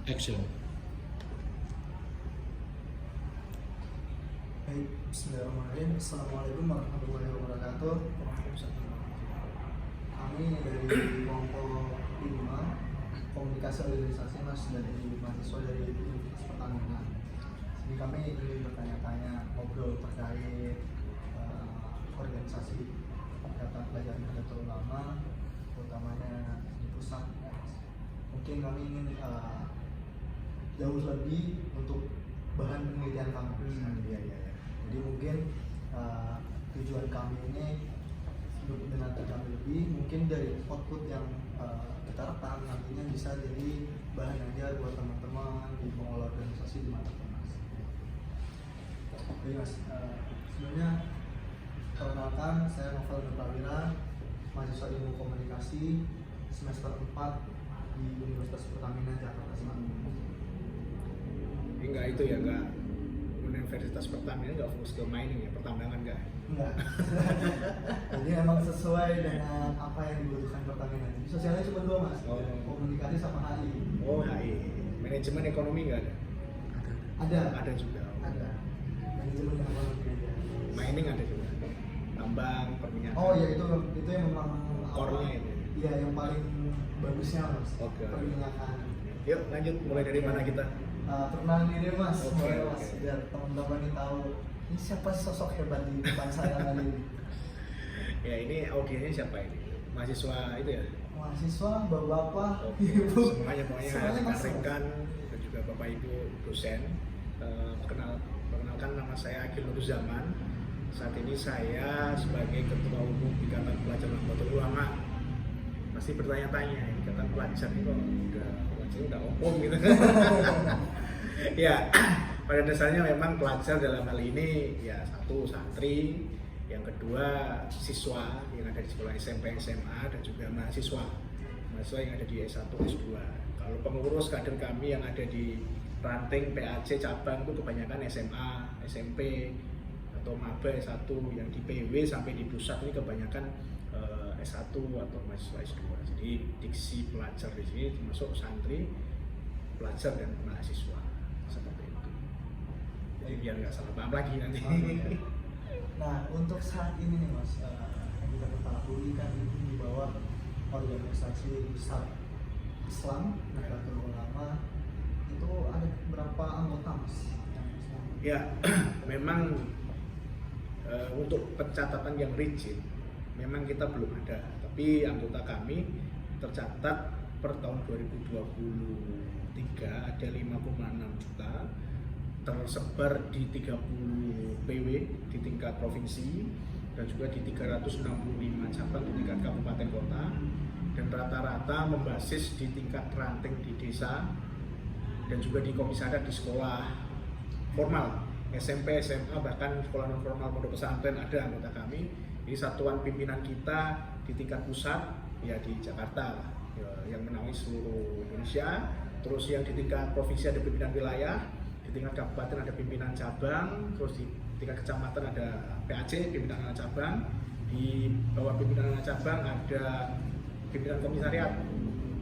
Action. Baik, bismillahirrahmanirrahim. Assalamualaikum warahmatullahi wabarakatuh. Kami dari kelompok 5 komunikasi organisasi Mas, dari mahasiswa dari Universitas Pertamina. Ini kami ingin bertanya-tanya, ngobrol terkait organisasi Ikatan Pelajar Nahdlatul Ulama, utamanya di pusat. Mungkin kami ingin jauh lebih untuk bahan penelitian kami. Jadi mungkin tujuan kami ini dengan kami lebih mungkin dari output yang kita rekam nantinya bisa jadi bahan ajar buat teman-teman di pengelola organisasi di mana pun Mas. Oke Mas, sebenarnya perkenalkan saya Novel Nurprawira, mahasiswa ilmu komunikasi semester 4 di Universitas Pertamina Jakarta Selatan. Enggak itu ya, enggak Universitas Pertamina enggak fokus ke mining ya, pertambangan enggak? Enggak. Jadi emang sesuai dengan apa yang dibutuhkan Pertamina. Jadi sosialnya cuma 2 Mas, komunikasi sama HI. Oh HI, manajemen ekonomi enggak ada? Ada. Ada juga. Ada. Manajemen ekonomi aja. Mining ada juga. Tambang, perminyakan. Oh ya, itu yang memang core-nya itu. Iya, yang paling bagusnya Mas. Oke. Perminyakan. Yuk lanjut, mulai dari mana kita? Perkenalan diri Mas, Oke. Mas, biar teman-teman ini tahu ini siapa sosok hebat di depan saya kali ini. Ya ini audiensnya siapa ini? Mahasiswa itu ya? Mahasiswa, bapak-bapak, Oke. ibu, Semuanya Mas. rekan dan juga bapak ibu dosen. Perkenalkan, nama saya Akil Nurzaman. Saat ini saya sebagai Ketua Umum Ikatan Pelajar Nahdlatul Ulama. Pasti bertanya-tanya, Ikatan Pelajar ini kok udah umum gitu. Ya, pada dasarnya memang pelajar dalam hal ini ya satu santri, yang kedua siswa yang ada di sekolah SMP, SMA, dan juga mahasiswa yang ada di S1, S2. Kalau pengurus kader kami yang ada di ranting PAC cabang itu kebanyakan SMA, SMP, atau maba S1, yang di PW sampai di pusat ini kebanyakan S1 atau mahasiswa S2. Jadi diksi pelajar di sini termasuk santri, pelajar dan mahasiswa seperti itu. Jadi biar nggak salah paham lagi nanti. Nah, untuk saat ini nih Mas, yang kita ketahui kan itu di bawah organisasi besar Islam Nahdlatul Ulama, itu ada berapa anggota Mas? Ya, memang untuk pencatatan yang rigid memang kita belum ada, tapi anggota kami tercatat per tahun 2023 ada 5,6 juta, tersebar di 30 PW di tingkat provinsi dan juga di 365 cabang di tingkat kabupaten kota, dan rata-rata membasis di tingkat ranting di desa dan juga di komisariat di sekolah formal SMP, SMA, bahkan sekolah non formal pondok pesantren ada anggota kami. Jadi satuan pimpinan kita di tingkat pusat ya di Jakarta ya, yang menaungi seluruh Indonesia. Terus yang di tingkat provinsi ada pimpinan wilayah, di tingkat kabupaten ada pimpinan cabang, terus di tingkat kecamatan ada PAC, pimpinan anak cabang. Di bawah pimpinan anak cabang ada pimpinan komisariat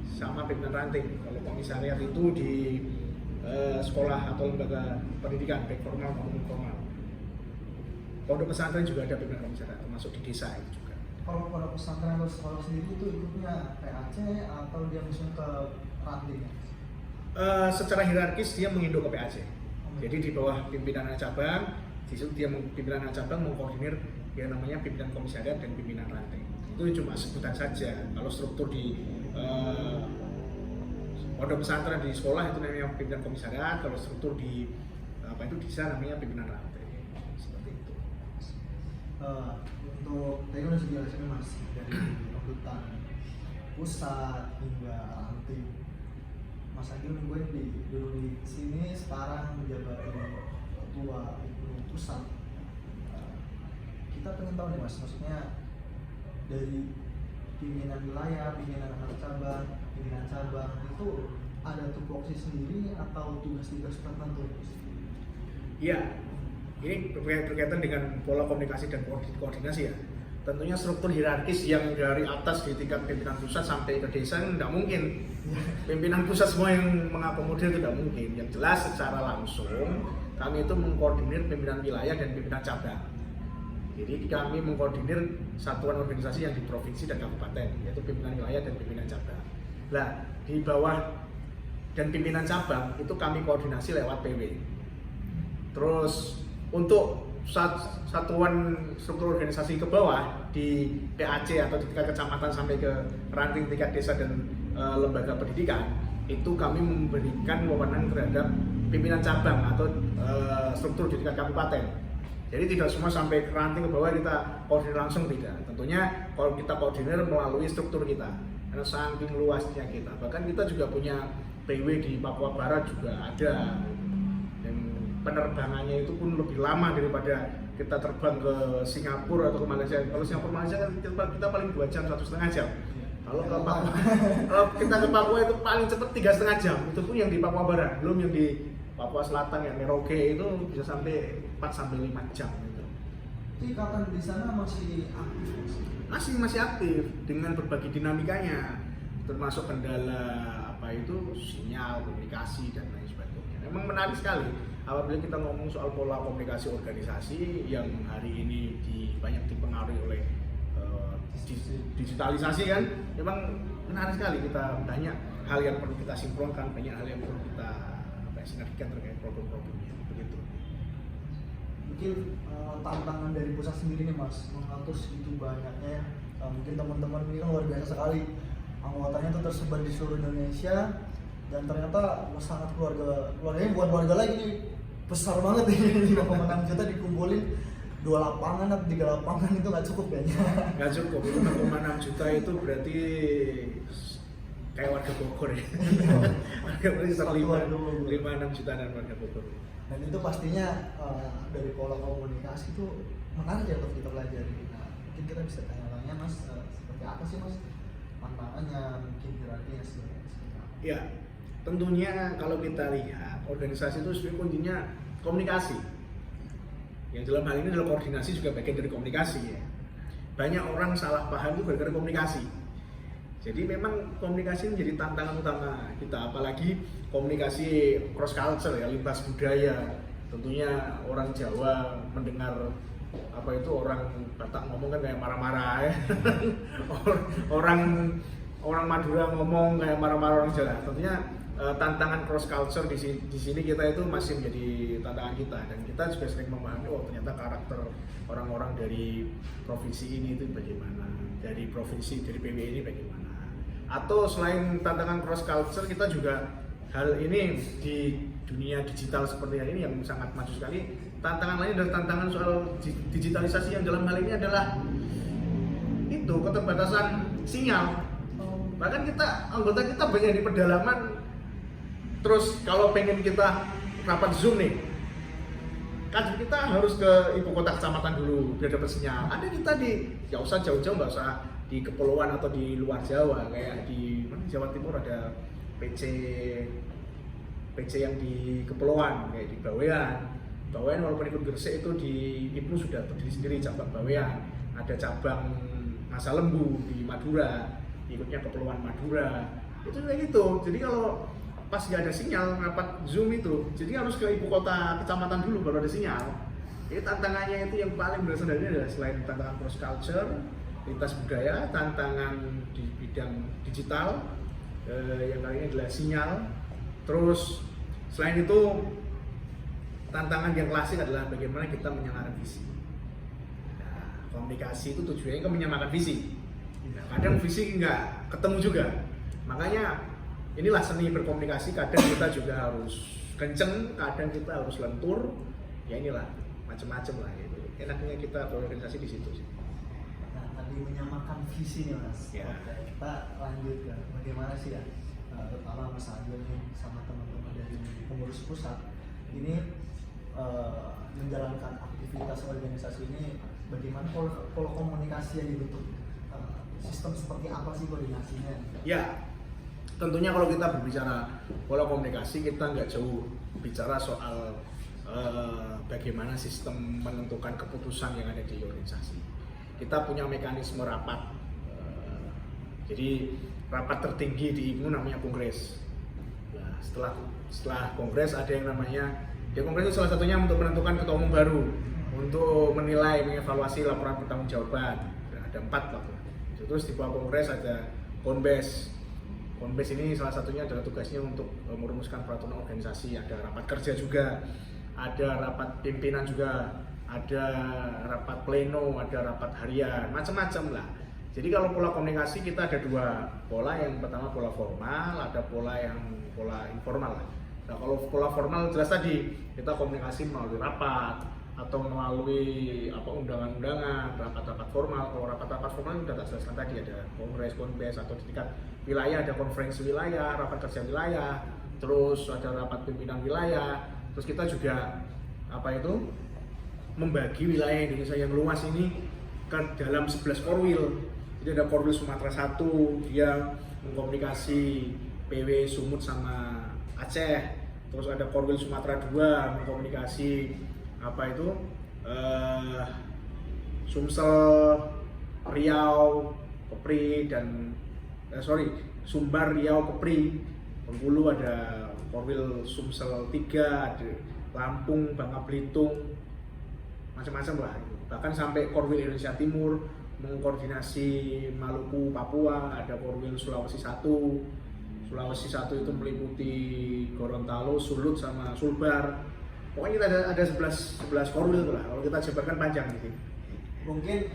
sama pimpinan ranting. Kalau komisariat itu di sekolah atau lembaga pendidikan baik formal maupun informal. Pondok pesantren juga ada pimpinan komisariat, termasuk di desa itu juga. Kalau pondok pesantren atau sekolah sendiri itu ikutnya PAC atau dia langsung ke ranting? Secara hierarkis dia menginduk ke PAC. Jadi di bawah pimpinan anak cabang, di situ dia pimpinan anak cabang mengkoordinir yang namanya pimpinan komisariat dan pimpinan ranting. Itu cuma sebutan saja. Kalau struktur di pondok pesantren di sekolah itu namanya pimpinan komisariat, kalau struktur di itu desa namanya pimpinan ranting. Seperti itu. Untuk tadi udah dijelasin Mas, dari angkutan pusat hingga ranting. Mas Agil gue dulu di sini sekarang menjabat ketua pusat. Kita pengen tahu nih Mas, maksudnya dari pimpinan wilayah, pimpinan anak cabang, pimpinan cabang itu ada tupoksi sendiri atau tugas-tugas tertentu? Iya, ini berkaitan dengan pola komunikasi dan koordinasi ya. tentunya struktur hierarkis yang dari atas di tingkat pimpinan pusat sampai ke desa tidak mungkin. Pimpinan pusat semua yang mengakomodir itu tidak mungkin. Yang jelas secara langsung kami itu mengkoordinir pimpinan wilayah dan pimpinan cabang. Jadi kami mengkoordinir satuan organisasi yang di provinsi dan kabupaten, yaitu pimpinan wilayah dan pimpinan cabang. Nah, di bawah dan pimpinan cabang itu kami koordinasi lewat PW. Terus untuk satuan struktur organisasi ke bawah di PAC atau di tingkat kecamatan sampai ke ranting tingkat desa dan lembaga pendidikan, itu kami memberikan wewenang terhadap pimpinan cabang atau struktur di tingkat kabupaten. Jadi tidak semua sampai ke ranting ke bawah kita koordinir langsung, tidak. Tentunya kalau kita koordinir melalui struktur kita, karena saking luasnya kita. Bahkan kita juga punya PW di Papua Barat juga ada, dan penerbangannya itu pun lebih lama daripada kita terbang ke Singapura atau ke Malaysia. Kalau Singapura Malaysia kan kita paling 2 jam, 1,5 jam. Kalau ke Papua, kalau kita ke Papua itu paling cepat 3,5 jam. Itu pun yang di Papua Barat, belum yang di Papua Selatan yang Merauke itu bisa sampai 4-5 jam gitu. Jadi kapan di sana masih aktif? Masih aktif dengan berbagai dinamikanya, termasuk kendala apa itu sinyal, komunikasi dan lain sebagainya. Memang menarik sekali apabila kita ngomong soal pola komunikasi organisasi yang hari ini banyak dipengaruhi oleh digitalisasi kan. Memang menarik sekali, kita banyak hal yang perlu kita sinkronkan, banyak hal yang perlu kita sinergikan terkait problem-problemnya begitu. Mungkin tantangan dari pusat sendiri nih Mas, mengatur segitu banyaknya mungkin teman-teman ini kan luar biasa sekali, anggotanya tuh tersebar di seluruh Indonesia dan ternyata sangat keluarganya bukan keluarga lagi nih, besar banget nih 5,6 juta dikumpulin 2 lapangan atau 3 lapangan itu nggak cukup kayaknya. Nggak cukup, 5,6 juta itu berarti kayak warga Bogor ya. Warga Bogor sekitar 5-6 jutaan warga Bogor. Dan itu pastinya dari pola komunikasi itu menarik ya untuk kita pelajari. Nah, mungkin kita bisa tanya-tanya Mas, seperti apa sih Mas tantangannya, mungkin hierarkinya seperti apa? Ya, tentunya kalau kita lihat organisasi itu sebenarnya kuncinya komunikasi. Yang dalam hal ini adalah koordinasi juga bagian dari komunikasi ya. Banyak orang salah paham itu gara-gara komunikasi. Jadi memang komunikasi menjadi tantangan utama kita, apalagi komunikasi cross culture ya, lintas budaya. Tentunya orang Jawa mendengar apa itu orang Batak ngomong kan kayak marah-marah ya. orang Madura ngomong kayak marah-marah orang Jawa. Tentunya tantangan cross culture di sini kita itu masih menjadi tantangan kita, dan kita juga sering memahami ternyata karakter orang-orang dari provinsi ini itu bagaimana, dari PW ini bagaimana. Atau selain tantangan cross culture, kita juga hal ini di dunia digital seperti ini yang sangat maju sekali. Tantangan lain adalah tantangan soal digitalisasi yang dalam hal ini adalah itu keterbatasan sinyal. Bahkan anggota kita banyak di pedalaman. Terus kalau pengen kita rapat Zoom nih, kan kita harus ke ibu kota kecamatan dulu biar dapat sinyal. Ada kita nggak usah jauh-jauh, nggak usah di kepulauan atau di luar Jawa, kayak di Jawa Timur ada PC yang di kepulauan kayak di Bawean walaupun ikut Gresik itu di Ibnu sudah berdiri sendiri cabang Bawean, ada cabang Masa Lembu di Madura, ikutnya kepulauan Madura, itu kayak gitu. Jadi kalau pas nggak ada sinyal rapat Zoom itu, jadi harus ke ibu kota kecamatan dulu baru ada sinyal. Jadi tantangannya itu yang paling berasal dari adalah selain tantangan cross culture, lintas budaya, tantangan di bidang digital, yang kali ini adalah sinyal. Terus selain itu tantangan yang klasik adalah bagaimana kita menyamakan visi. Nah, komunikasi itu tujuannya kan menyamakan visi. Nah, kadang visi nggak ketemu juga, makanya inilah seni berkomunikasi. Kadang kita juga harus kenceng, kadang kita harus lentur. Ya inilah macam-macam lah itu. Enaknya kita berorganisasi di situ sih. Menyamakan visi nih Mas. Ya. Oke, kita lanjut ya. Bagaimana sih ya, terutama Mas Agil nih sama teman-teman dari pengurus pusat ini menjalankan aktivitas organisasi ini, bagaimana pola komunikasi yang dibentuk, sistem seperti apa sih koordinasinya? Ya, tentunya kalau kita berbicara pola komunikasi, kita nggak jauh bicara soal bagaimana sistem menentukan keputusan yang ada di organisasi. kita punya mekanisme rapat. Jadi rapat tertinggi di IPNU namanya kongres. Nah, setelah kongres ada yang namanya, kongres itu salah satunya untuk menentukan ketua umum baru, untuk menilai, mengevaluasi laporan pertanggungjawaban. Nah, ada 4 lah. Terus di bawah kongres ada konbes. Konbes ini salah satunya adalah tugasnya untuk merumuskan peraturan organisasi. Ada rapat kerja juga, ada rapat pimpinan juga, ada rapat pleno, ada rapat harian, macam-macam lah. Jadi kalau pola komunikasi kita ada 2 pola. Yang pertama pola formal, ada pola informal lah. Nah, kalau pola formal jelas tadi kita komunikasi melalui rapat atau melalui undangan-undangan, rapat-rapat formal. Kalau rapat-rapat formal sudah tak jelaskan tadi, ada kongres, konbes, atau di tingkat wilayah ada konferensi wilayah, rapat kerja wilayah, terus ada rapat pimpinan wilayah. Terus kita juga membagi wilayah Indonesia yang luas ini ke dalam 11 korwil. Jadi ada Korwil Sumatera 1, dia mengkomunikasi PW Sumut sama Aceh. Terus ada Korwil Sumatera 2 mengkomunikasi Sumsel, Riau, Kepri dan Sumbar, Riau, Kepri. Bengkulu ada Korwil Sumsel 3, ada Lampung, Bangka Belitung, macam-macam lah. Bahkan sampai Korwil Indonesia Timur mengkoordinasi Maluku, Papua, ada Korwil Sulawesi 1. Sulawesi 1 itu meliputi Gorontalo, Sulut sama Sulbar. Pokoknya kita ada 11 korwil lah. Kalau kita jabarkan panjang gitu. Mungkin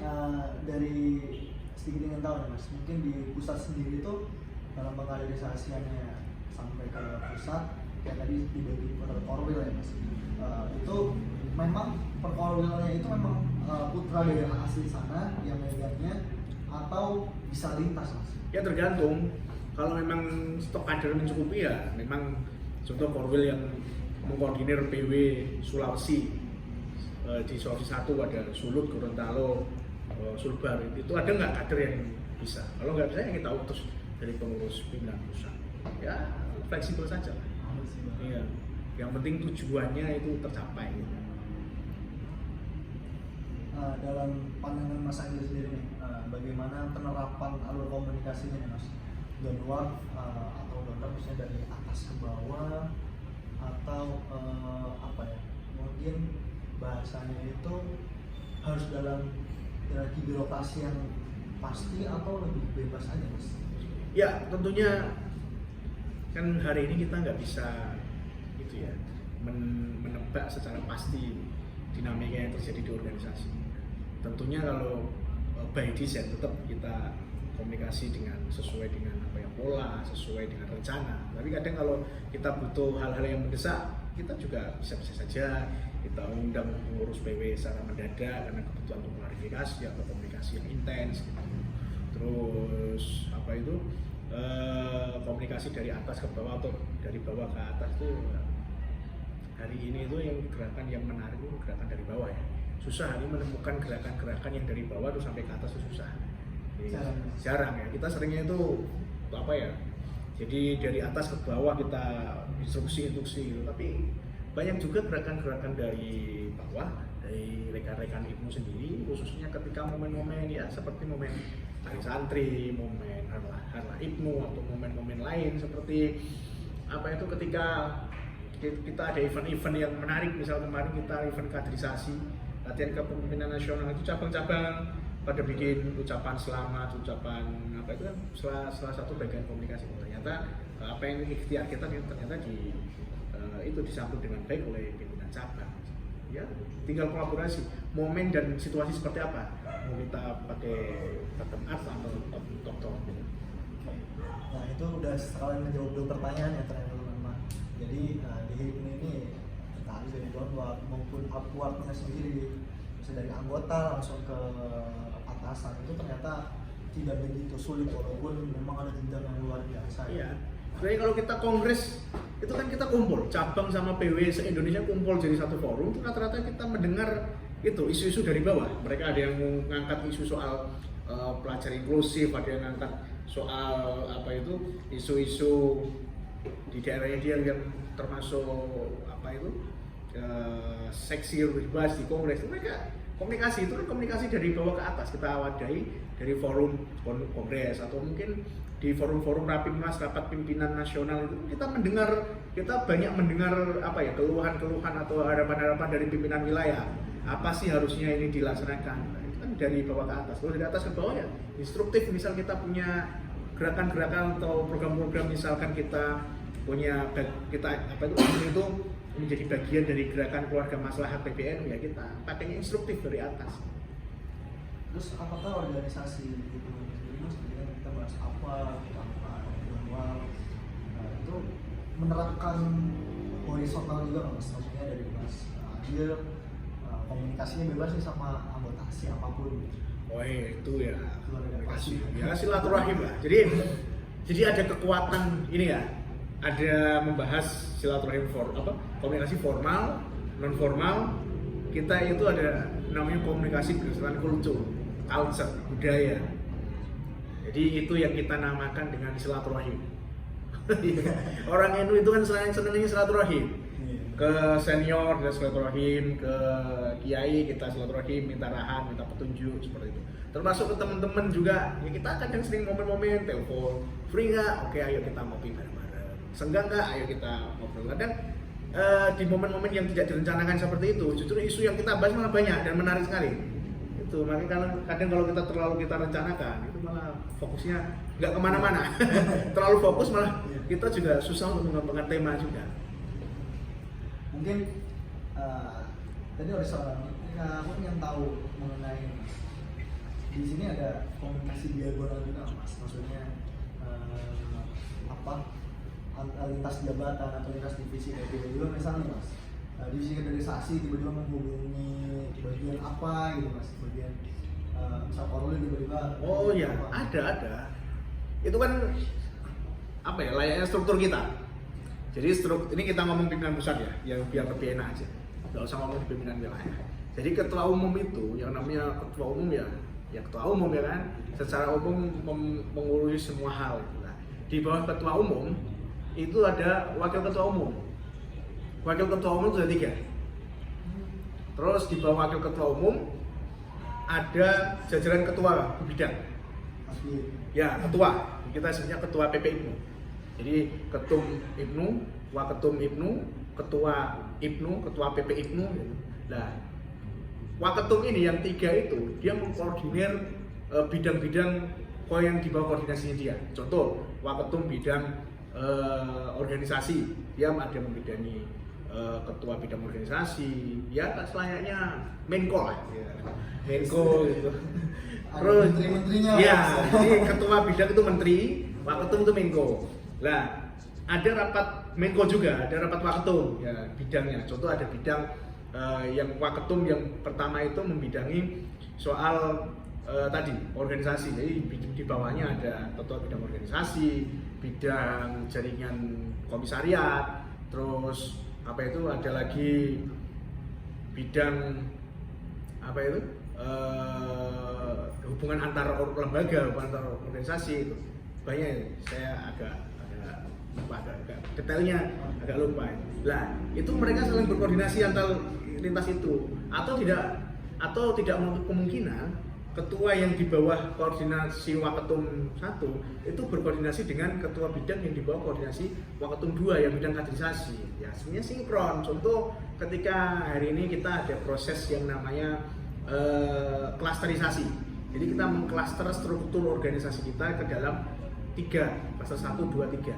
dari sedikit ingin tahu nih Mas, mungkin di pusat sendiri itu dalam pengaderisasiannya sampai ke pusat, kayak tadi dibagi per korwil ya Mas. Itu memang per korwilnya itu memang putra dari asli sana yang megangnya, atau bisa lintas Mas? Ya tergantung. Kalau memang stok kader mencukupi ya memang contoh korwil yang mengkoordinir PW Sulawesi, di Sulawesi 1 ada Sulut, Gorontalo, Sulbar, itu ada nggak kader yang bisa? Kalau nggak bisa ya kita utus dari pengurus pimpinan pusat. Ya fleksibel saja lah. Iya. Yang penting tujuannya itu tercapai. Dalam pandangan Mas Anggi sendiri nih, bagaimana penerapan alur komunikasinya nih Mas? Donor atau donor misalnya dari atas ke bawah, atau mungkin bahasanya itu harus dalam hierarki birokrasi yang pasti atau lebih bebas aja Mas? Ya tentunya kan hari ini kita nggak bisa menebak secara pasti dinamika yang terjadi di organisasi. Tentunya kalau by design tetap kita komunikasi sesuai dengan pola, sesuai dengan rencana. Tapi kadang kalau kita butuh hal-hal yang mendesak, kita juga bisa saja kita undang pengurus PW secara mendadak karena kebutuhan untuk klarifikasi atau komunikasi yang intens gitu. Terus komunikasi dari atas ke bawah atau dari bawah ke atas tuh hari ini itu yang gerakan yang menarik itu gerakan dari bawah ya. Susah ini menemukan gerakan-gerakan yang dari bawah tuh sampai ke atas itu susah. Jarang ya. Kita seringnya itu jadi dari atas ke bawah kita instruksi gitu. Tapi banyak juga gerakan-gerakan dari bawah, dari rekan-rekan IPNU sendiri, khususnya ketika momen-momen ya seperti momen hari santri, momen harlah IPNU atau momen-momen lain seperti ketika kita ada event-event yang menarik. Misal kemarin kita event kaderisasi, latihan kepemimpinan nasional, itu cabang-cabang pada bikin ucapan selamat, ucapan itu kan salah satu bagian komunikasi. Ternyata apa yang ikhtiar kita ternyata itu disambut dengan baik oleh pimpinan cabang. Ya, tinggal kolaborasi. Momen dan situasi seperti apa? Mau kita pakai bottom up atau top down. Nah itu udah sekalian menjawab 2 pertanyaan ya teman-teman. Jadi di HIPNU ini kita harus dari downward maupun upwardnya sendiri, bisa dari anggota langsung ke atasan, itu ternyata tidak begitu sulit walaupun memang ada jenjang yang luar biasa. Iya. Jadi kalau kita kongres itu kan kita kumpul cabang sama PW se-Indonesia kumpul jadi satu forum, itu rata-rata kita mendengar itu isu-isu dari bawah. Mereka ada yang mengangkat isu soal pelajar inklusif, ada yang mengangkat soal isu-isu di daerahnya dia yang termasuk seksi bebas di kongres. Mereka komunikasi itu kan komunikasi dari bawah ke atas, kita wadai dari forum kongres atau mungkin di forum-forum rapimnas, rapat pimpinan nasional itu kita banyak mendengar apa ya, keluhan-keluhan atau harapan-harapan dari pimpinan wilayah. Apa sih harusnya ini dilaksanakan? Nah, itu kan dari bawah ke atas. Kalau dari atas ke bawah ya instruktif, misal kita punya gerakan-gerakan atau program-program, misalkan kita punya itu menjadi bagian dari gerakan keluarga maslahat PBNU, ya kita pakainya instruktif dari atas. Terus apakah organisasi itu sendiri mas, kita bahas apa manual itu menerapkan horizontal juga nggak mas? Maksudnya dari mas Adil komunikasinya bebas nih sama anggota siapapun. Oh itu ya komunikasi, ya silaturahim lah. Jadi ada kekuatan ini ya, ada membahas silaturahim komunikasi formal, non formal. Kita itu ada namanya komunikasi berdasarkan culture, budaya. Jadi itu yang kita namakan dengan silaturahim. Orang NU itu kan senangnya silaturahim. Ke senior kita silaturahim, ke kiai kita silaturahim, minta arahan, minta petunjuk seperti itu. Termasuk ke teman-teman juga, ya kita kadang sering momen-momen telepon, free nggak? Oke, ayo kita ngopi bareng-bareng. Senggang nggak? Ayo kita ngobrol. Kadang di momen-momen yang tidak direncanakan seperti itu, justru isu yang kita bahas malah banyak dan menarik sekali. Itu makanya kadang kalau kita terlalu rencanakan, itu malah fokusnya nggak kemana-mana. Terlalu fokus malah kita juga susah untuk mengembangkan tema juga. Mungkin tadi ada seorang aku yang tahu mengenai di sini ada komunikasi diagonal juga mas, maksudnya lintas jabatan atau lintas divisi kayak tiba-tiba misalnya mas divisi kaderisasi tiba-tiba menghubungi bagian apa gitu mas, bagian misal Korwil tiba-tiba ada itu kan apa ya, layaknya struktur kita. Jadi ini kita ngomong pimpinan pusat ya biar lebih enak aja, nggak usah ngomong pimpinan wilayah. Jadi ketua umum itu yang namanya ketua umum ya ketua umum ya kan, secara umum mengurusi semua hal. Nah, di bawah ketua umum itu ada wakil ketua umum. Wakil ketua umum itu ada 3. Terus di bawah wakil ketua umum ada jajaran ketua bidang. Ya ketua, kita sebutnya ketua PPIPNU. Jadi ketum IPNU, waketum IPNU, ketua IPNU, ketua PPIPNU. Nah, waketum ini yang 3 itu dia mengkoordinir bidang-bidang yang di bawah koordinasinya dia. Contoh, waketum bidang organisasi, dia ada membidangi ketua bidang organisasi, ya selayaknya Menko lah, ya. Menko gitu. Terus menteri-menterinya. Ya, jadi ketua bidang itu menteri, waketum itu Menko. Lah, ada rapat Menko juga, ada rapat waketum ya bidangnya. Contoh ada bidang yang waketum yang pertama itu membidangi soal tadi organisasi. Jadi di bawahnya ada ketua bidang organisasi, bidang jaringan komisariat, terus ada lagi bidang hubungan antar lembaga, hubungan antar organisasi itu banyak. Saya agak detailnya agak lupa. Lah, itu mereka saling berkoordinasi antar lintas itu, atau tidak menutup kemungkinan ketua yang di bawah koordinasi waketum 1 itu berkoordinasi dengan ketua bidang yang di bawah koordinasi waketum 2 yang bidang kaderisasi. Ya, sebenarnya sinkron. Contoh ketika hari ini kita ada proses yang namanya klasterisasi. Jadi kita mengklaster struktur organisasi kita ke dalam 3, klaster 1, 2, 3.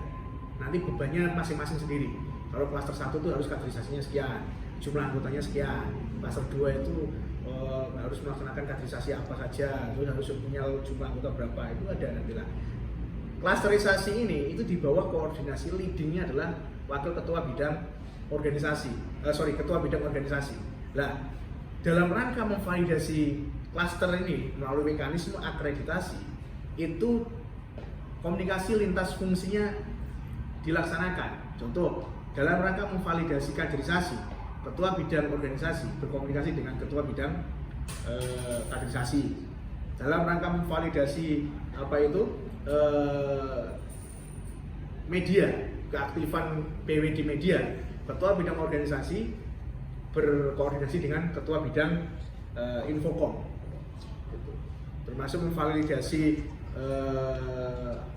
Nanti bebannya masing-masing sendiri. Kalau klaster 1 itu harus kaderisasinya sekian, jumlah anggotanya sekian. Klaster 2 itu harus melaksanakan kaderisasi apa saja, terus harus punya jumlah anggota berapa, itu ada nanti lah. Klasterisasi ini itu di bawah koordinasi, leadingnya adalah wakil ketua bidang organisasi, ketua bidang organisasi. Lah, dalam rangka memvalidasi klaster ini melalui mekanisme akreditasi, itu komunikasi lintas fungsinya dilaksanakan. Contoh, dalam rangka memvalidasi kaderisasi, ketua bidang organisasi berkomunikasi dengan ketua bidang kaderisasi. Dalam rangka memvalidasi media, keaktifan PW di media, ketua bidang organisasi berkoordinasi dengan ketua bidang Infocom, gitu. Termasuk memvalidasi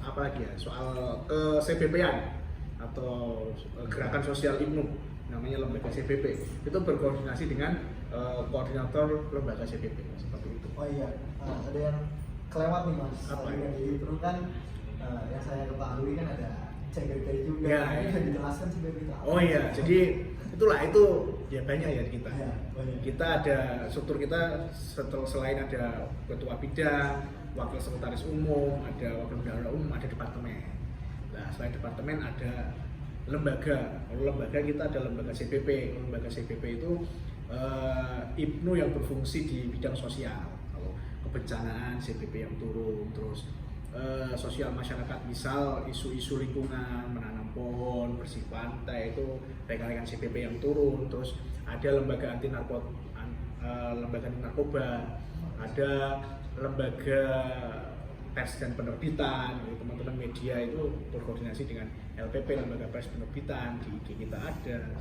apa lagi ya, soal CBP-an atau gerakan sosial IPNU, namanya lembaga CBP, itu berkoordinasi dengan koordinator lembaga CBP seperti itu. Oh iya, ada yang kelewat nih mas. Apa yang di IPNU kan yang saya ketahui kan ada CBP juga. Ya, Ini ya. bisa dijelaskan CBP itu apa? Oh iya, jadi itulah itu ya banyak ya kita. Ya, banyak. Kita ada struktur kita selain ada ketua bidang, wakil sekretaris umum, ada wakil bendahara umum, ada departemen. Nah, selain departemen ada lembaga. Kalau lembaga kita ada lembaga CBP. Lembaga CBP itu IPNU yang berfungsi di bidang sosial. Kalau kebencanaan CBP yang turun, terus sosial masyarakat, misal isu-isu lingkungan, menanam pohon, bersih pantai, itu rekan-rekan CBP yang turun. Terus ada lembaga anti narkoba, ada lembaga pers dan penerbitan, teman-teman media itu berkoordinasi dengan LPP, lembaga pers penerbitan. Di IG kita ada,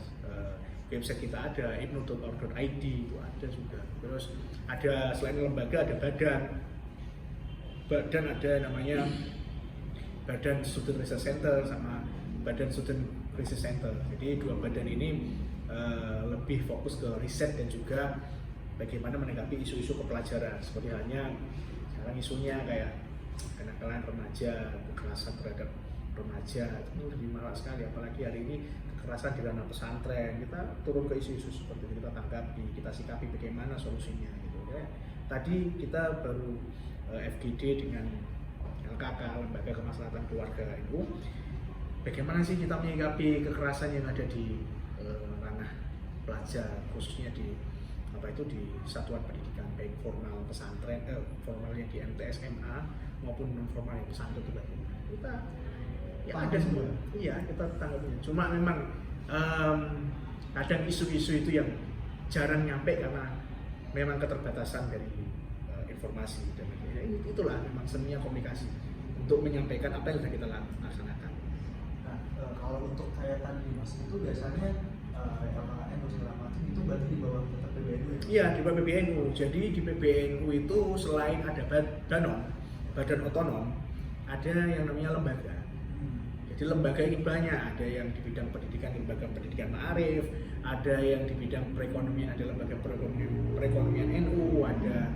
website kita ada, ipnu.org.id itu ada juga. Terus ada selain lembaga ada badan ada namanya Badan Student Research Center sama Badan Student Research Center. Jadi dua badan ini lebih fokus ke riset dan juga bagaimana menanggapi isu-isu kepelajaran, seperti halnya sekarang isunya kayak kenakalan remaja, kekerasan terhadap remaja, itu lebih marak sekali. Apalagi hari ini kekerasan di ranah pesantren, kita turun ke isu-isu seperti itu, kita tanggapi, kita sikapi bagaimana solusinya gitu ya. Tadi kita baru FGD dengan LKK, Lembaga Kemaslahatan Keluarga itu, bagaimana sih kita menyikapi kekerasan yang ada di ranah pelajar, khususnya di di satuan pendidikan, baik formal pesantren, formalnya di MTS MA maupun non formal yang pesantren juga. Kita ya ada semua. Iya, kita tanggapinya. Cuma memang kadang isu-isu itu yang jarang nyampe karena memang keterbatasan dari informasi dan itulah memang seninya komunikasi untuk menyampaikan apa yang sudah kita laksanakan. Nah, kalau untuk kayak tadi mas, itu biasanya LKKN segala macam itu berarti di bawah tetap PBNU ya? Iya, di bawah PBNU. Jadi di PBNU itu selain ada badan otonom, ada yang namanya lembaga. Jadi lembaga ini banyak, ada yang di bidang pendidikan, lembaga pendidikan Ma'arif, ada yang di bidang perekonomian, ada lembaga perekonomian NU, ada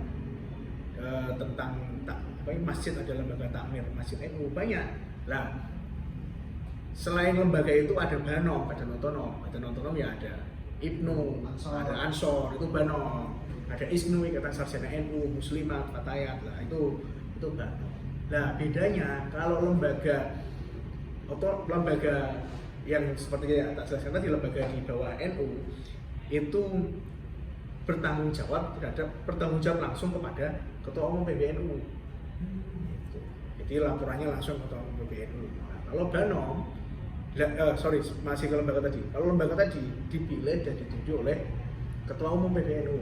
tentang masjid, ada lembaga takmir masjid NU, banyak. Lah, selain lembaga itu ada Banom, badan otonom ya ada IPNU, ada Ansor, itu Banom, ada ISNU, Ikatan Sarjana NU, Muslimat, Fatayat, lah itu Banom. Nah, bedanya kalau lembaga yang seperti yang tak jelaskan tadi, lembaga di bawah NU itu bertanggung jawab langsung kepada Ketua Umum PBNU. Jadi laporannya langsung ke Ketua Umum PBNU. Nah, kalau Banom, masih ke lembaga tadi. Kalau lembaga tadi dipilih dan ditunjuk oleh Ketua Umum PBNU.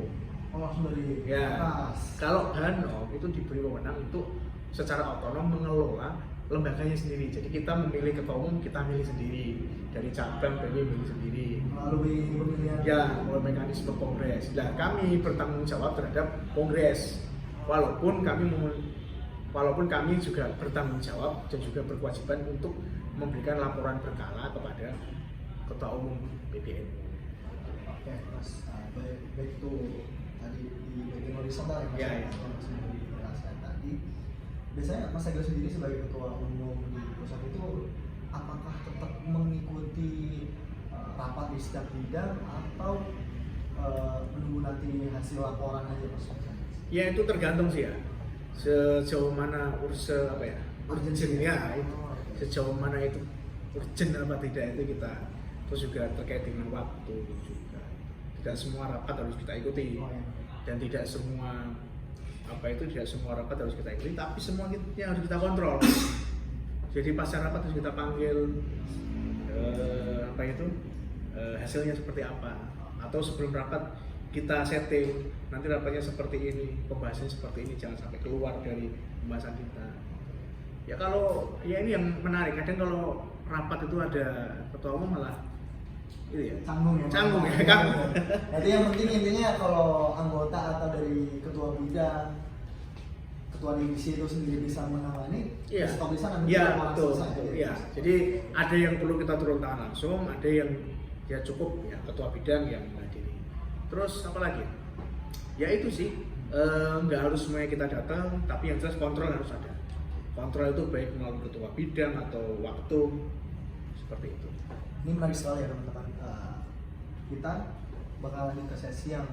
Oh, langsung dari atas. Kalau Banom itu diberi wewenang untuk secara otonom mengelola lembaganya sendiri. Jadi kita memilih ketua umum, kita milih sendiri, dari cabang PB milih sendiri. Melalui pemilihan. Ya, melalui mekanisme kongres. Nah, kami bertanggung jawab terhadap kongres. Walaupun kami juga bertanggung jawab dan juga berkewajiban untuk memberikan laporan berkala kepada Ketua Umum PBNU. Oke, mas. Baik itu tadi di bagian horizontal ya, mas. Ya. Yang dijelaskan tadi. Biasanya Mas Agil sendiri sebagai ketua umum di pusat itu apakah tetap mengikuti rapat di setiap bidang atau menunggu nanti hasil laporan aja Mas? Ya, itu tergantung sih ya. Sejauh mana urgensinya itu. Sejauh mana itu urgent apa tidak itu kita. Terus juga terkait dengan waktu juga. Tidak semua rapat harus kita ikuti. Dan tidak semua rapat harus kita ikuti, tapi semuanya harus kita kontrol. Jadi pasca rapat harus kita panggil hasilnya seperti apa, atau sebelum rapat kita setting nanti rapatnya seperti ini, pembahasannya seperti ini, jangan sampai keluar dari pembahasan kita. Ya kalau ya ini yang menarik, kadang kalau rapat itu ada ketua umum malah Itu ya. Canggung ya. Canggung ya, canggung. Jadi yang penting intinya kalau anggota atau dari ketua bidang, ketua divisi itu sendiri bisa menangani, Iya. stop di sana. Iya, malah betul. selesai, Betul. gitu. Iya. Jadi ada yang perlu kita turun tangan langsung, ada yang ya cukup ya ketua bidang yang menghadiri. Terus apa lagi? Ya itu sih, nggak harus semuanya kita datang, tapi yang jelas kontrol harus ada. Kontrol itu baik melalui ketua bidang atau waktu seperti itu. Ini menarik sekali ya teman-teman. Kita bakal lanjut ke sesi yang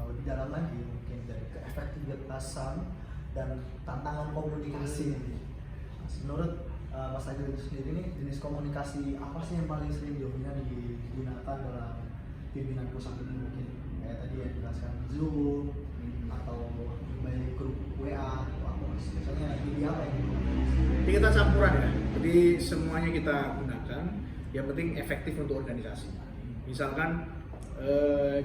lebih dalam lagi, mungkin dari keefektivitasan dan tantangan komunikasi. Menurut Mas Agil itu sendiri nih, jenis komunikasi apa sih yang paling sering digunakan dalam pimpinan pusat ini? Mungkin kayak tadi yang dijelaskan Zoom atau baik grup WA atau apa, misalnya ini apa yang Jadi kita campuran ya, jadi semuanya kita gunakan, yang penting efektif untuk organisasi. Misalkan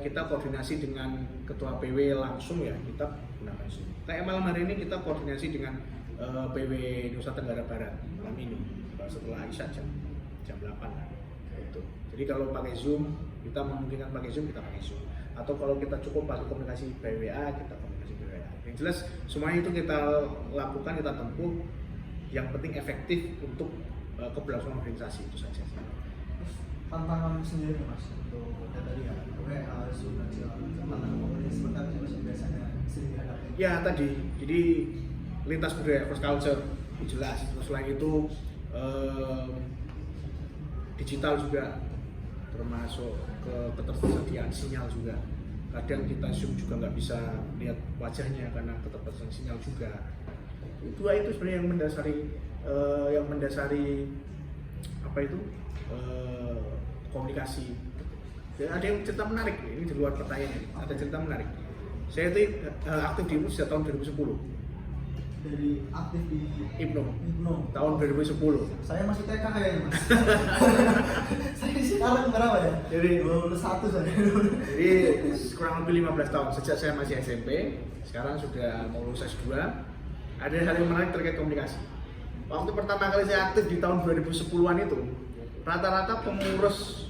kita koordinasi dengan ketua PW langsung ya, kita gunakan Zoom. Kayak malam hari ini kita koordinasi dengan PW Nusa Tenggara Barat malam ini, setelah Isya jam 8 kan. Itu. Jadi kalau pakai Zoom, kita memungkinkan pakai Zoom, kita pakai Zoom. Atau kalau kita cukup pakai komunikasi by WA, kita komunikasi by WA. Yang jelas semuanya itu kita lakukan, kita tempuh. Yang penting efektif untuk keberlangsungan organisasi itu saja. tantangan sendiri Mas untuk tadi ya WA, Zoom dan segala macam tantangan komunikasi seperti apa sih Mas yang biasanya sering dihadapi? Ya tadi, jadi lintas budaya cross culture itu jelas. Terus selain itu digital juga termasuk ketersediaan sinyal juga. Kadang kita Zoom juga nggak bisa lihat wajahnya karena keterbatasan sinyal juga. Dua itu sebenarnya yang mendasari apa itu komunikasi. Dan ada yang cerita menarik, ini di luar pertanyaan, ada cerita menarik. Saya itu aktif di IPNO sejak tahun 2010. Dari aktif di IPNO tahun 2010. Saya masih TK kayaknya Mas. Saya sekarang berapa ya? Jadi 21 saya. Jadi kurang lebih 15 tahun sejak saya masih SMP, sekarang sudah mau lulus S2. Ada hal yang menarik terkait komunikasi. Waktu pertama kali saya aktif di tahun 2010-an itu, rata-rata pengurus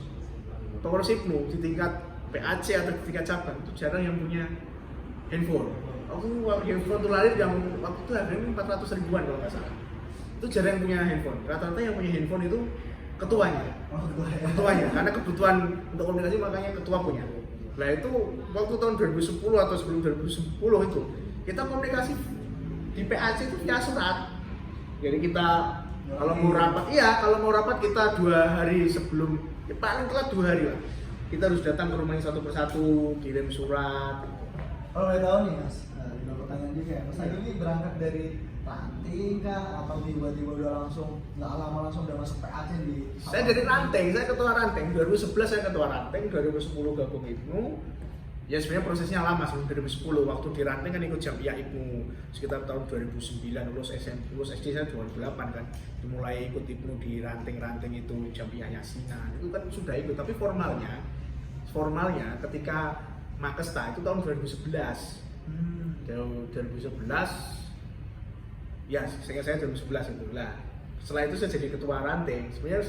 IPNO di tingkat PAC atau di tingkat cabang itu jarang yang punya handphone. Handphone tuh lahir yang waktu itu harganya 400 ribuan kalau nggak salah. Itu jarang yang punya handphone. Rata-rata yang punya handphone itu ketuanya. Ketuanya, karena kebutuhan untuk komunikasi makanya ketua punya. Nah itu waktu tahun 2010 atau sebelum 2010 itu kita komunikasi di PAC itu via surat. Jadi kita kalau mau rapat kita 2 hari sebelum, ya paling telat 2 hari lah. Kita harus datang ke rumahnya satu persatu, kirim surat. Kalau boleh tahu nih Mas, ada pertanyaan juga ya. Mas Agil ini berangkat dari ranting kah atau tiba-tiba udah langsung nggak lama langsung udah masuk PAC di? Saya dari ranting, saya ketua ranting. 2011 saya ketua ranting, 2010 gabung IPNO. Ya sebenarnya prosesnya lama sebelum 2010. Waktu di ranting kan ikut Jam'iyah IPNO sekitar tahun 2009, lulus SD saya 2008 kan. Dimulai ikut IPNO di ranting-ranting itu Jam'iyah Yasinan. Itu kan sudah ikut, tapi formalnya ketika Makesta itu tahun 2011. 2011 ya saya 2011 itu lah. Setelah itu saya jadi ketua ranting. Sebenarnya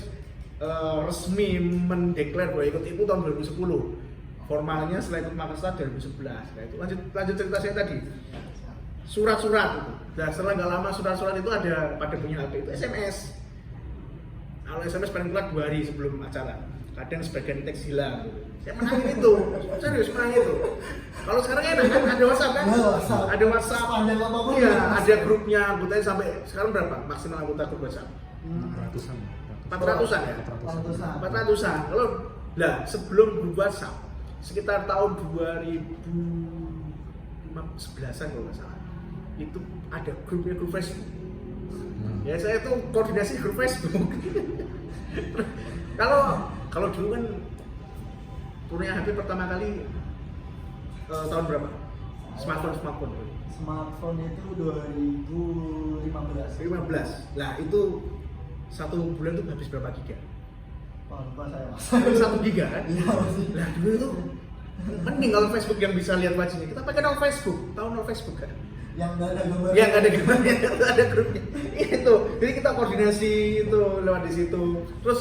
resmi mendeklar bahwa ikut itu tahun 2010. Formalnya setelah ikut Makesta 2011. Nah itu lanjut cerita saya tadi. Surat-surat itu. Dan setelah nggak lama surat-surat itu ada pada punya HP itu SMS. Kalau SMS paling telat 2 hari sebelum acara. Kadang sebagian teks hilang. Saya menangin itu, serius menangin itu. Kalau sekarang enak kan ada WhatsApp kan? Ada WhatsApp. Iya, ada grupnya anggotanya sampai sekarang berapa? Maksimal anggota grup WhatsApp? 400-an ya? 400-an. Kalau lah sebelum grup WhatsApp sekitar tahun 2011-an kalau nggak salah. Itu ada grup Facebook. Ya saya tuh koordinasi grup Facebook. Kalau dulu kan punya HP pertama kali tahun berapa? Smartphone. Smartphone itu 2015. Lah itu 1 bulan tuh habis berapa giga? Lupa saya Mas. 1 giga kan? Iya masih. Lah dulu itu mending kalau Facebook yang bisa lihat wajahnya. Kita pakai no Facebook, tahu no Facebook kan? Yang nggak ada gambar. Yang nggak ada gambarnya, ada grupnya. Itu. Jadi kita koordinasi itu lewat di situ. Terus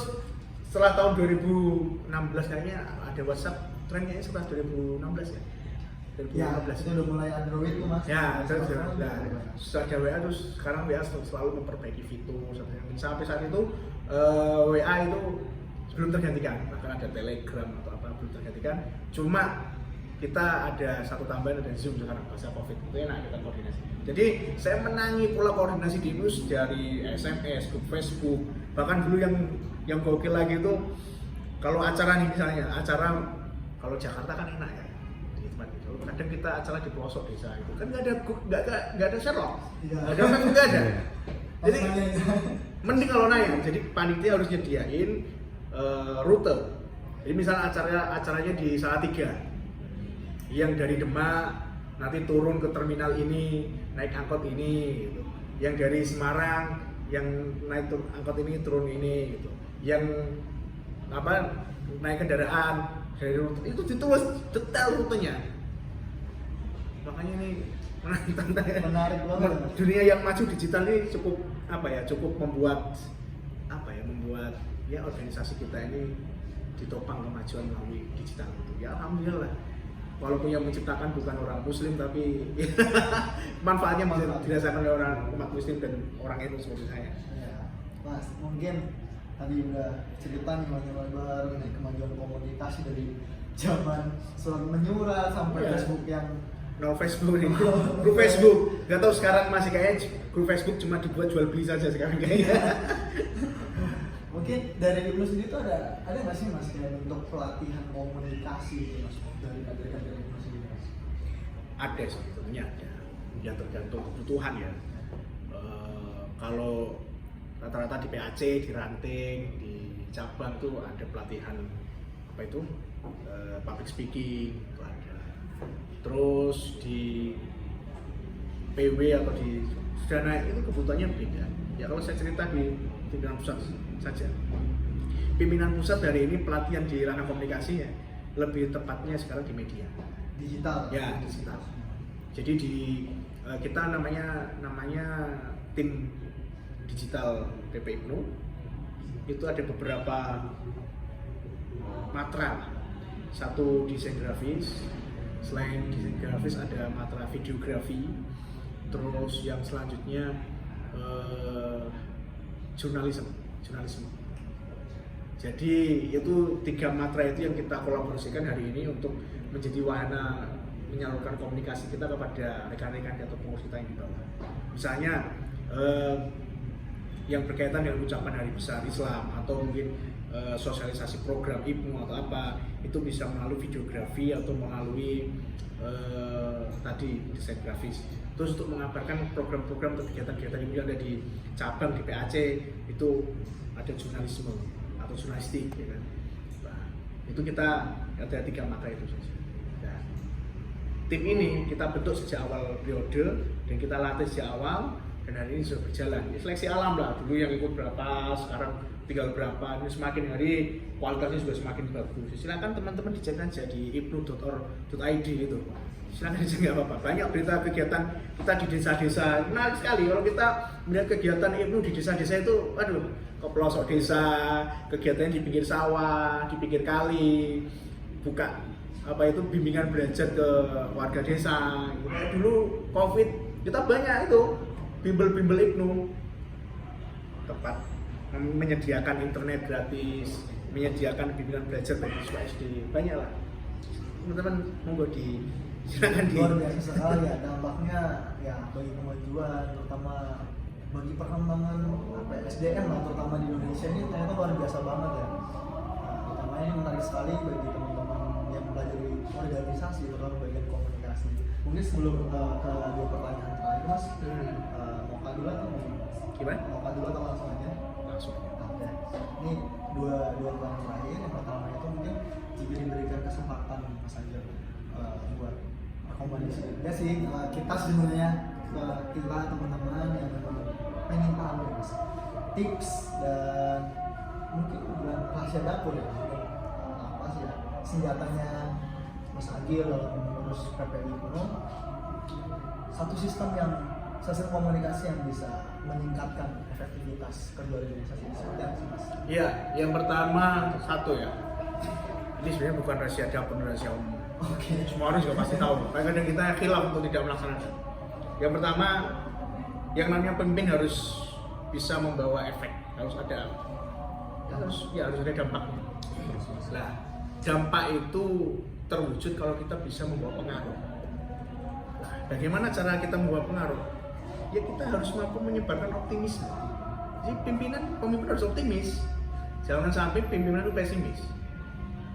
setelah tahun 2016 kayaknya ada WhatsApp trennya setelah 2016 ya. Ya, itu udah mulai Android tuh mas. Ya, terus sudah ada WA, terus sekarang WA selalu memperbaiki fitur. Sampai saat itu WA itu belum tergantikan, bahkan ada Telegram atau apa belum tergantikan. Cuma kita ada satu tambahan, ada Zoom sekarang bahasa COVID, itu enak kita koordinasi. Jadi saya menangi pola koordinasi di IPNUS dari SMS, grup Facebook, bahkan dulu yang gokil lagi itu kalau acara nih misalnya, acara kalau Jakarta kan enak ya. Kadang kita acara di pelosok desa itu kan nggak ada Sherlock, nggak ada orang nggak ada. Jadi mending kalau nanya, jadi panitia harus nyediain rute. Jadi misalnya acaranya di Salatiga, yang dari Demak nanti turun ke terminal ini naik angkot ini, gitu. Yang dari Semarang yang naik angkot ini turun ini, gitu. Yang naik kendaraan dari rute itu ditulis detail rutenya. Makanya ini menarik banget. Dunia yang maju digital ini cukup membuat organisasi kita ini ditopang kemajuan melalui digital itu. Ya alhamdulillah. Walaupun yang menciptakan bukan orang muslim tapi manfaatnya masih dirasakan oleh orang umat muslim dan orang NU seperti saya. Ya, Mas, mungkin tadi udah cerita nih lebar mengenai kemajuan komunikasi dari zaman surat menyurat sampai Facebook yang Facebook nih, grup Facebook. Gak tau sekarang masih kayaknya grup Facebook cuma dibuat jual beli saja sekarang kayaknya. Mungkin dari IPNUS sendiri tuh ada nggak sih mas kayak untuk pelatihan komunikasi gitu mas dari IPNUS sendiri mas? Ada sih, tentunya ada. Ya tergantung kebutuhan ya. Kalau rata-rata di PAC, di ranting, di cabang tuh ada pelatihan public speaking itu ada. Terus di PW atau di Sudana itu kebutuhannya beda. Ya kalau saya cerita di pimpinan pusat saja. Pimpinan pusat hari ini pelatihan di ranah komunikasi ya, lebih tepatnya sekarang di media. Digital. Ya, digital. Jadi kita namanya tim digital PP IPNU. Itu ada beberapa matra. Satu desain grafis, selain desain grafis ada matra videografi, terus yang selanjutnya jurnalisme. Jadi itu 3 matra itu yang kita kolaborasikan hari ini untuk menjadi wahana menyalurkan komunikasi kita kepada rekan-rekan atau pengurus kita yang di bawah. Misalnya yang berkaitan dengan ucapan hari besar Islam atau mungkin sosialisasi program IPNU atau apa, itu bisa melalui videografi atau melalui tadi desain grafis. Terus untuk mengabarkan program-program atau kegiatan-kegiatan yang ada di cabang di PAC itu ada jurnalisme atau jurnalistik ya kan. Nah, itu kita ada 3 matra itu saja. Nah, tim ini kita bentuk sejak awal periode dan kita latih sejak awal dan hari ini sudah berjalan. Ini seleksi alam lah, dulu yang ikut berapa, sekarang tinggal berapa. Ini semakin hari kualitasnya sudah semakin bagus. Silakan teman-teman dicek aja di ipnu.or.id gitu. Silakan aja nggak apa-apa. Banyak berita kegiatan kita di desa-desa. Menarik sekali kalau kita melihat kegiatan IPNU di desa-desa itu, aduh, ke pelosok desa, kegiatannya di pinggir sawah, di pinggir kali, buka bimbingan belajar ke warga desa. Dulu COVID kita banyak itu bimbel-bimbel IPNU, tempat menyediakan internet gratis, menyediakan bimbingan belajar bagi siswa SD, banyak lah. Teman-teman monggo silakan luar biasa sekali ya dampaknya ya bagi kemajuan, terutama bagi perkembangan SDM lah, terutama di Indonesia ini ternyata luar biasa banget ya. Utamanya ini menarik sekali bagi teman-teman yang belajar di organisasi, terutama bagian komunikasi. Mungkin sebelum ke 2 pertanyaan terakhir mas, mau kado atau gimana? Mau kado atau langsung aja? Langsung. Oke. Ini dua pertanyaan terakhir. Yang pertama itu mungkin jika diberikan kesempatan mas Anjar buat rekomendasi ya sih kita sebenarnya kita teman-teman yang memang pengen tahu ya mas tips dan mungkin bukan rahasia dapur ya apa sih ya senjatanya Mas Agil dalam mengurus PPI IPNU, satu sistem yang sistem komunikasi yang bisa meningkatkan efektivitas kedua organisasi ini seperti apa sih Mas? Iya, yang pertama satu ya. Ini sebenarnya bukan rahasia dapur, rahasia umum. Oke. Semua orang juga pasti tahu. Kadang kita khilaf untuk tidak melaksanakan. Yang pertama, yang namanya pemimpin harus bisa membawa efek, harus ada, harus ada dampaknya. Nah, dampak itu terwujud kalau kita bisa membawa pengaruh. Nah, bagaimana cara kita membawa pengaruh? Ya kita harus mampu menyebarkan optimisme. Jadi pemimpin harus optimis. Jangan sampai pimpinan itu pesimis.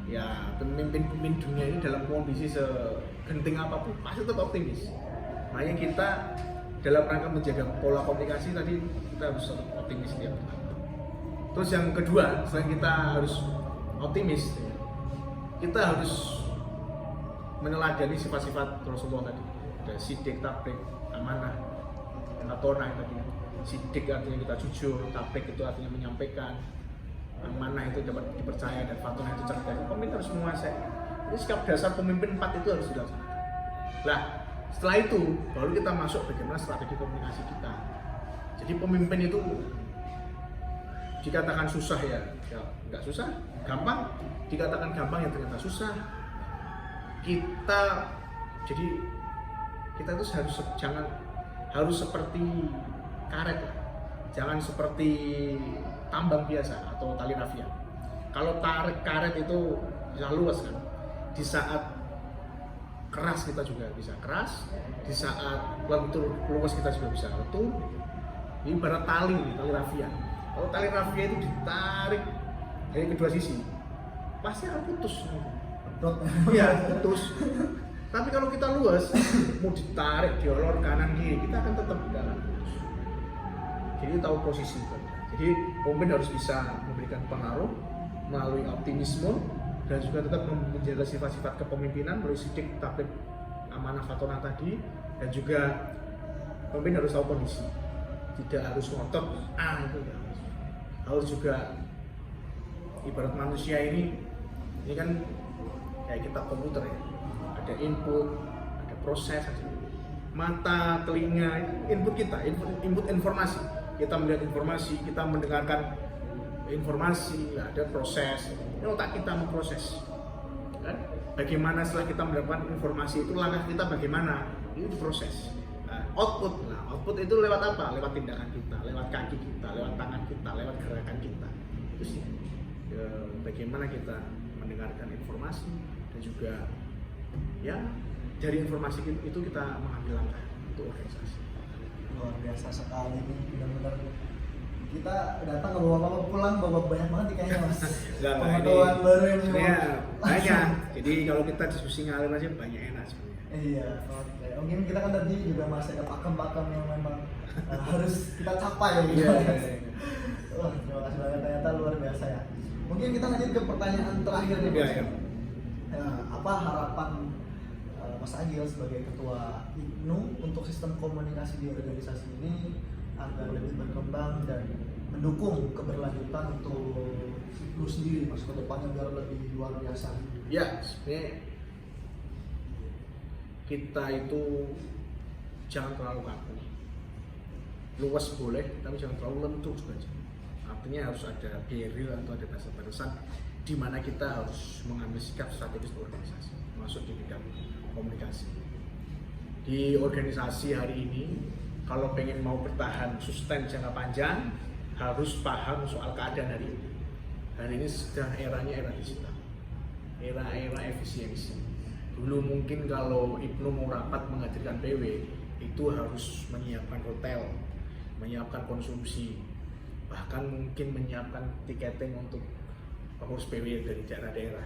Ya, pemimpin dunia ini dalam kondisi segenting apapun pasti tetap optimis. Makanya kita dalam rangka menjaga pola komunikasi tadi kita harus optimis setiap hari. Terus yang kedua, selain kita harus optimis, kita harus meneladani sifat-sifat Rasulullah tadi. Ada sidik, tablik, amanah, atonah tadi. Sidik artinya kita jujur, tablik itu artinya menyampaikan, amanah itu dapat dipercaya, dan fatonah itu cerdas. Pemimpin harus menguasai. Jadi sikap dasar pemimpin 4 itu harus dilaksanakan. Nah, setelah itu baru kita masuk bagaimana strategi komunikasi kita. Jadi pemimpin itu dikatakan susah ya nggak susah, gampang. Dikatakan gampang ya ternyata susah. Kita itu harus seperti karet, jangan seperti tambang biasa atau tali rafia. Kalau tarik karet itu bisa luas kan, di saat keras kita juga bisa keras, di saat lentur luas kita juga bisa lentur. Ini ibarat tali rafia. Kalau tali rafia itu ditarik dari kedua sisi, pasti akan putus. Iya, putus. Tapi kalau kita luas, mau ditarik, diolor kanan kiri, kita akan tetap dalam putus. Jadi tahu posisi itu. Jadi pemimpin harus bisa memberikan pengaruh melalui optimisme dan juga tetap menjaga sifat-sifat kepemimpinan melalui sidik, tablik, amanah, fatonah tadi, dan juga pemimpin harus tahu kondisi. Tidak harus ngotot, itu ya. Harus juga ibarat manusia ini kan kayak kita komputer ya, ada input, ada proses, mata, telinga, input kita, input informasi, kita melihat informasi, kita mendengarkan informasi, ada proses, ini otak kita memproses, kan? Bagaimana setelah kita mendapatkan informasi itu, langkah kita bagaimana, itu diproses. Output itu lewat apa? Lewat tindakan kita, lewat kaki kita, lewat tangan kita, lewat gerakan kita. Itu sih bagaimana kita mendengarkan informasi dan juga ya dari informasi itu kita mengambil langkah untuk organisasi. Luar biasa sekali nih, benar-benar kita datang ke bapak pulang bapak banyak banget nih kayaknya Mas. Pengetahuan baru yang banyak. Jadi kalau kita diskusi ngalir aja banyak enak sebenarnya. Iya, oke. Mungkin kita kan tadi juga masih ada pakem-pakem yang memang harus kita capai gitu. Wah, terima kasih banget, ternyata luar biasa ya. Mungkin kita lanjut ke pertanyaan terakhir nih Mas. Apa harapan Mas Agil sebagai ketua IPNU untuk sistem komunikasi di organisasi ini agar lebih berkembang dan mendukung keberlanjutan untuk IPNU sendiri Mas ke depannya biar lebih luar biasa? Ya, sebenarnya kita itu jangan terlalu kaku. Luas boleh, tapi jangan terlalu lentur juga. Artinya harus ada barrier atau ada batasan di mana kita harus mengambil sikap strategis organisasi, masuk di bidang komunikasi. Di organisasi hari ini, kalau pengen mau bertahan sustain jangka panjang, harus paham soal keadaan hari ini. Hari ini sedang eranya era digital, era efisiensi. Dulu mungkin kalau IPNU mau rapat menghadirkan PW, itu harus menyiapkan hotel, menyiapkan konsumsi, bahkan mungkin menyiapkan tiketing untuk pengurus PW dari daerah-daerah.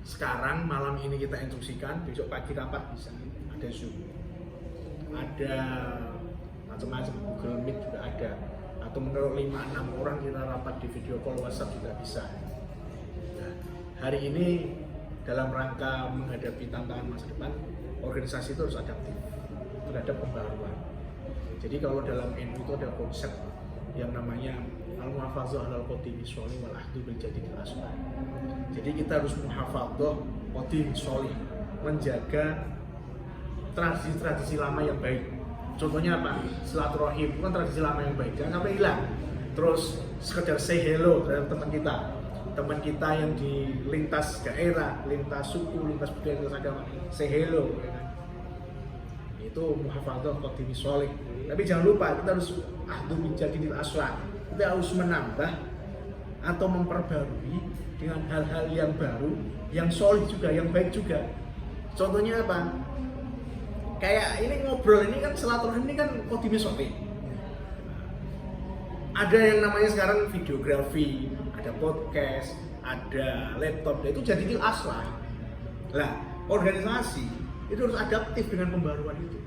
Sekarang malam ini kita instruksikan, besok pagi rapat bisa, ada Zoom, ada macam-macam, Google Meet juga ada, atau menurut 5-6 orang kita rapat di video call WhatsApp juga bisa. Nah, hari ini dalam rangka menghadapi tantangan masa depan, organisasi itu harus adaptif terhadap pembaruan. Jadi kalau dalam NU itu ada konsep yang namanya al-muhafadzah al-qadimi sholih wal ahdu bil jadidil aslah. Jadi kita harus muhafadzah qadim sholih, menjaga tradisi-tradisi lama yang baik. Contohnya apa? Silaturahim itu kan tradisi lama yang baik, jangan sampai hilang. Terus sekedar say hello terhadap teman kita yang di lintas daerah, lintas suku, lintas budaya, lintas agama, say hello, ya kan? Itu muhafadzah qadimi sholih. Tapi jangan lupa kita harus ahdu bijadidil aslah. Kita harus menambah atau memperbarui dengan hal-hal yang baru, yang solid juga, yang baik juga. Contohnya apa? Kayak ini ngobrol ini kan silaturahim ini kan qadimi sholih. Ada yang namanya sekarang videografi, ada podcast, ada laptop, itu jadidil aslah. Lah, organisasi itu harus adaptif dengan pembaruan itu.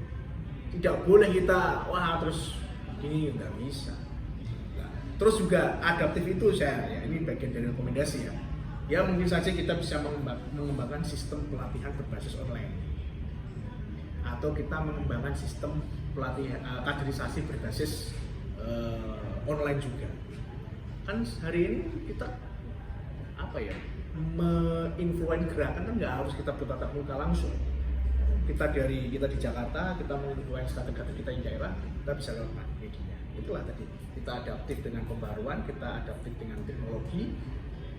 Tidak boleh kita wah terus ini nggak bisa. Nah, terus juga adaptif itu ya ini bagian dari rekomendasi ya. Ya mungkin saja kita bisa mengembangkan sistem pelatihan berbasis online atau kita mengembangkan sistem pelatihan kaderisasi berbasis online juga. Kan hari ini kita apa ya menginfluence gerakan kan nggak harus kita bertatap muka langsung. Kita di Jakarta, kita menginfluence kader-kader kita di daerah, kita bisa lewat media. Itulah tadi, kita adaptif dengan pembaruan, kita adaptif dengan teknologi,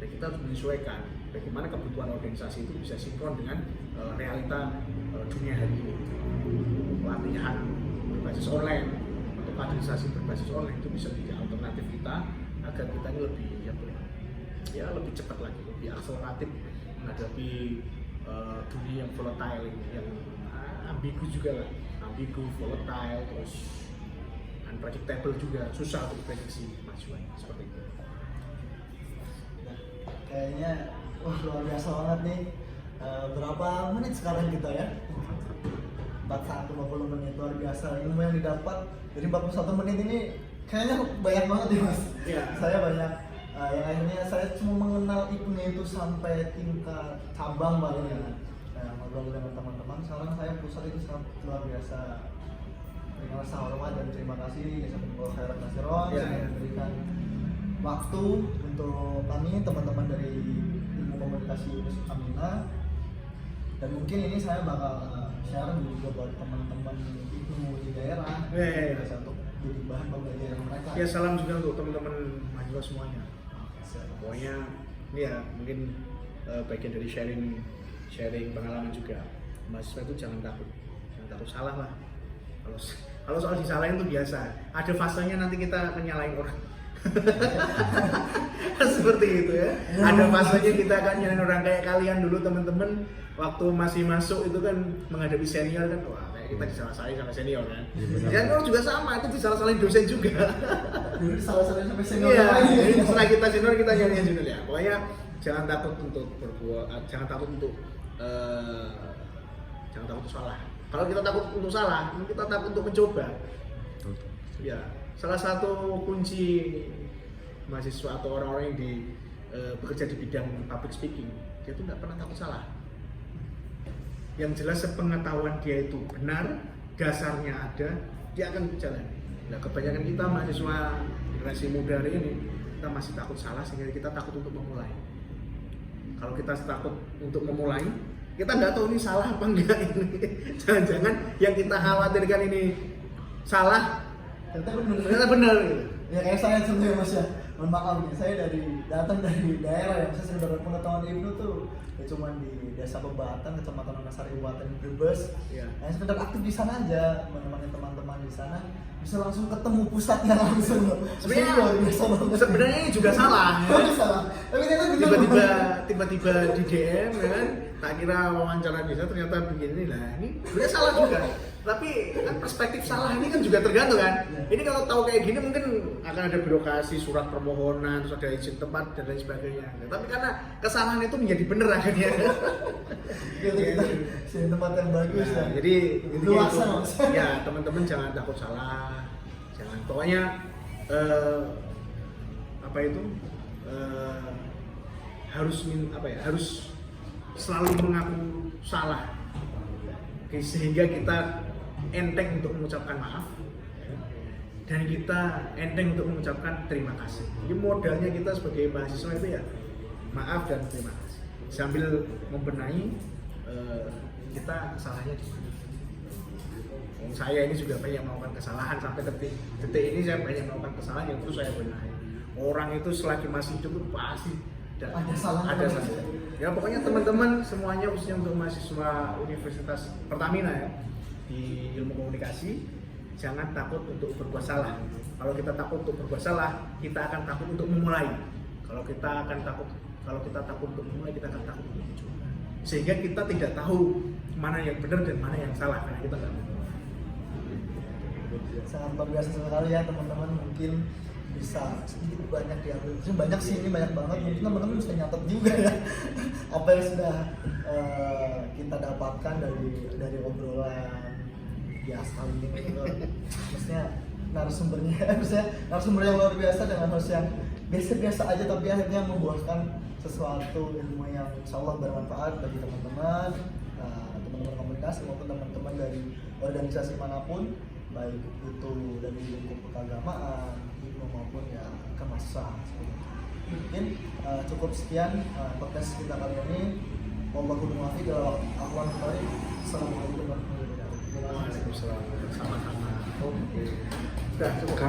dan kita harus menyesuaikan bagaimana kebutuhan organisasi itu bisa sinkron dengan realita dunia hari ini. Pelatihan berbasis online atau kaderisasi berbasis online itu bisa menjadi alternatif kita agar kita ini lebih cepat lagi, lebih akseleratif menghadapi dunia yang volatile ini, yang ambigu juga lah, ambigu, volatile, terus unpredictable juga, susah untuk prediksi kemajuan seperti itu. Nah, kayaknya luar biasa banget nih. Berapa menit sekarang kita ya? 41-50 menit, luar biasa ilmu yang didapat dari 41 menit ini kayaknya banyak banget ya mas. Yeah. Saya banyak yang akhirnya saya cuma mengenal IPNE itu sampai tingkat cabang paling ya. Nah, ngobrol dengan teman-teman, sekarang saya pusat itu sangat luar biasa. Dengan rasa hormat dan terima kasih Jazakumullah khairan katsiran sudah memberikan waktu untuk kami teman-teman dari ilmu komunikasi Universitas Aminah. Dan mungkin ini saya bakal share juga buat teman-teman IPNU di daerah bisa untuk jadi bahan pembelajaran mereka. Ya salam juga untuk teman-teman mahasiswa semuanya. Pokoknya ini ya mungkin bagian dari sharing pengalaman juga. Mahasiswa itu jangan takut salah lah. Kalau soal disalahin itu biasa. Ada fasenya nanti kita akan nyalain orang. Seperti itu ya. Ada fasenya kita akan nyalain orang kayak kalian dulu teman-teman waktu masih masuk itu kan menghadapi senior kan, wah kayak kita disalah-salahin sama senior kan. Senior juga sama, itu disalah-salahin dosen juga. Disalah-salahin sampai senior. Iya. Jadi setelah kita senior kita nyalain junior ya. Pokoknya jangan takut untuk berbuat, jangan takut untuk salah. Kalau kita takut untuk salah, kita takut untuk mencoba. Ya, salah satu kunci mahasiswa atau orang-orang yang bekerja di bidang public speaking, dia itu nggak pernah takut salah. Yang jelas sepengetahuan dia itu benar, dasarnya ada, dia akan berjalan. Nah, kebanyakan kita mahasiswa generasi muda hari ini, kita masih takut salah sehingga kita takut untuk memulai. Kalau kita takut untuk memulai, kita nggak tahu ini salah apa enggak ini. Jangan-jangan yang kita khawatirkan ini salah, ternyata benar gitu. Ya kayak saya sendiri mas ya, mohon maaf nih, saya datang dari daerah yang saya sekedar pengetahuan IPNU tuh ya cuma di Desa Pebatan, Kecamatan Wonosari, Kabupaten Brebes. Ya. Nah, sekedar aktif di sana aja, menemani teman-teman di sana bisa langsung ketemu pusatnya langsung. Sebenarnya ini juga salah. Ya. Salah. Tapi ternyata tiba-tiba di DM ya kan, tak kira wawancara bisa ternyata begini lah. Ini sebenarnya salah juga. Tapi kan perspektif salah ini kan juga tergantung kan. Ini kalau tahu kayak gini mungkin akan ada birokrasi, surat permohonan, terus ada izin tempat dan lain sebagainya. Tapi karena kesalahan itu menjadi benar akhirnya. Izin tempat yang bagus Nah, ya. jadi luasa ya teman-teman jangan takut salah, jangan pokoknya harus selalu mengaku salah. Oke, sehingga kita enteng untuk mengucapkan maaf dan kita enteng untuk mengucapkan terima kasih. Jadi modalnya kita sebagai mahasiswa itu ya maaf dan terima kasih sambil membenahi kita salahnya di mana. Saya ini juga banyak melakukan kesalahan sampai detik ini saya banyak melakukan kesalahan yang terus saya benahi. Orang itu selagi masih hidup pasti Ada salah. Ya pokoknya teman-teman semuanya khususnya untuk mahasiswa Universitas Pertamina ya di ilmu komunikasi, jangan takut untuk berbuat salah. Kalau kita takut untuk berbuat salah, kita akan takut untuk memulai. Kalau kita takut untuk memulai, kita akan takut untuk mencoba. Sehingga kita tidak tahu mana yang benar dan mana yang salah karena kita nggak tahu. Sangat luar biasa sekali ya teman-teman, mungkin bisa sedikit banyak diambil. Sebenarnya banyak sih, ini banyak banget. Mungkin teman-teman bisa nyatet juga ya apa yang sudah kita dapatkan dari obrolan biasa ini. Maksudnya narasumber yang luar biasa dengan host yang biasa-biasa aja tapi akhirnya membuahkan sesuatu ilmu yang insya Allah bermanfaat bagi teman-teman, teman-teman komunikasi maupun teman-teman dari organisasi manapun, baik itu dari lingkup keagamaan, maupun ya kemahasiswaan. Mungkin cukup sekian podcast kita kali ini. Wallahul muwaffiq ila aqwamit thoriq. Assalamualaikum warahmatullahi wabarakatuh. Waalaikumsalam. Sama-sama. Oke. Sudah cukup.